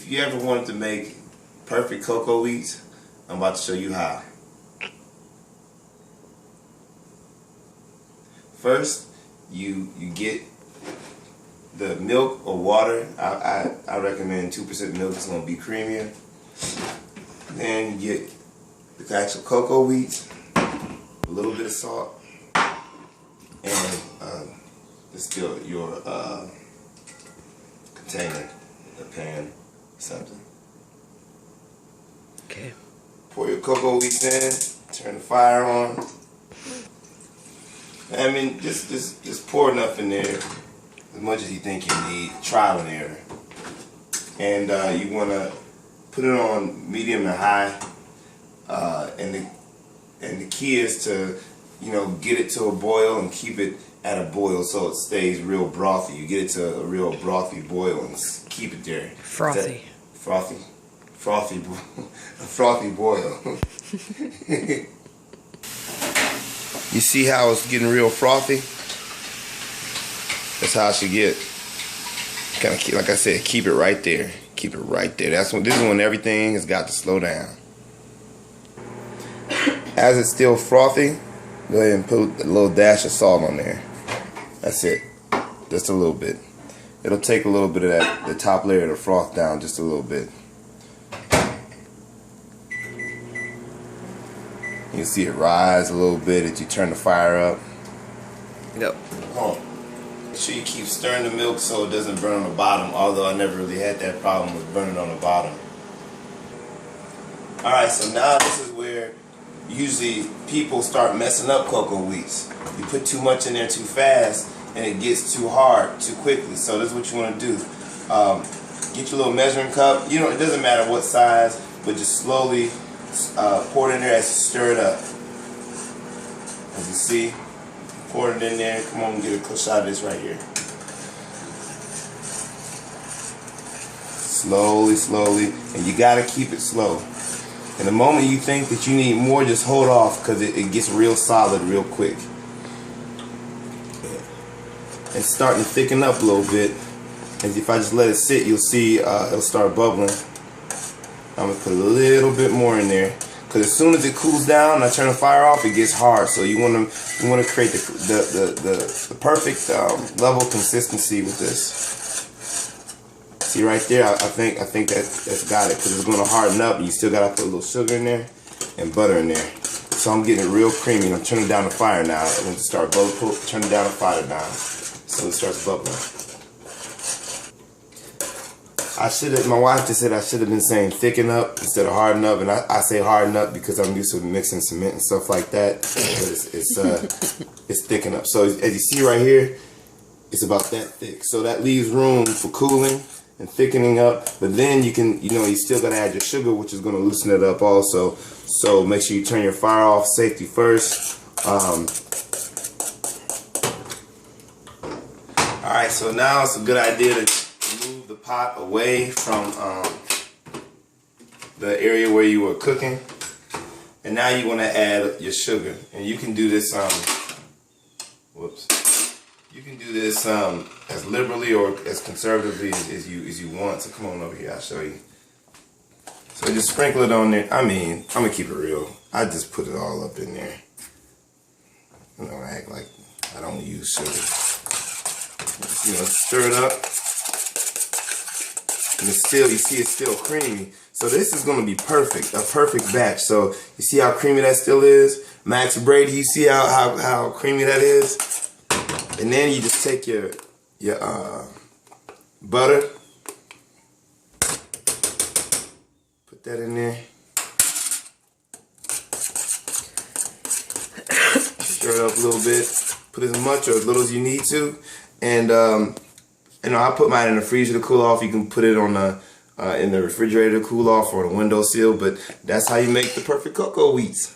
If you ever wanted to make perfect cocoa wheats, I'm about to show you how. First, you get the milk or water. I recommend 2% milk. It's going to be creamier. Then you get the actual cocoa wheats, a little bit of salt, and just your container, a pan, something. Okay. Pour your cocoa wheats in. Turn the fire on. I mean, just pour enough in there, as much as you think you need. Trial and error. And you want to put it on medium and high. And the key is to, get it to a boil and keep it at a boil so it stays real brothy. You get it to a real brothy boil and keep it there. Frothy. Frothy boil. You see how it's getting real frothy? That's how it should get. Kind of, like I said, keep it right there. Keep it right there. This is when everything has got to slow down. As it's still frothy, go ahead and put a little dash of salt on there. That's it. Just a little bit. It'll take a little bit of the top layer of the froth down just a little bit. You see it rise a little bit as you turn the fire up. Yep. Make sure you keep stirring the milk so it doesn't burn on the bottom, although I never really had that problem with burning on the bottom. Alright, so now this is where usually people start messing up cocoa wheats. You put too much in there too fast and it gets too hard too quickly. So this is what you want to do. Get your little measuring cup. It doesn't matter what size, but just slowly pour it in there as you stir it up. As you see, pour it in there. Come on, get a close shot of this right here. Slowly, slowly, and you gotta keep it slow. And the moment you think that you need more, just hold off because it gets real solid real quick. It's starting to thicken up a little bit. And if I just let it sit, you'll see it'll start bubbling. I'm going to put a little bit more in there. Because as soon as it cools down and I turn the fire off, it gets hard. So you want to create the perfect level of consistency with this. See right there, I think that's got it, because it's going to harden up and you still got to put a little sugar in there and butter in there. So I'm getting it real creamy and I'm turning down the fire now. I'm going to start turning down the fire down so it starts bubbling. My wife just said I should have been saying thicken up instead of harden up, and I say harden up because I'm used to mixing cement and stuff like that. But it's thicken up. So as you see right here, it's about that thick. So that leaves room for cooling and thickening up, but then you can, you still gotta add your sugar, which is gonna loosen it up also. So make sure you turn your fire off, safety first. Alright, so now it's a good idea to move the pot away from the area where you were cooking. And now you wanna add your sugar. And you can do this, you can do this as liberally or as conservatively as you want. So come on over here, I'll show you. So just sprinkle it on there. I'm gonna keep it real. I just put it all up in there. Act like I don't use sugar. Stir it up. And you see it's still creamy. So this is gonna be perfect, a perfect batch. So you see how creamy that still is? Max Brady, you see how creamy that is? And then you just take your butter, put that in there, stir it up a little bit, put as much or as little as you need to, and I put mine in the freezer to cool off. You can put it on in the refrigerator to cool off or the windowsill, but that's how you make the perfect cocoa wheats.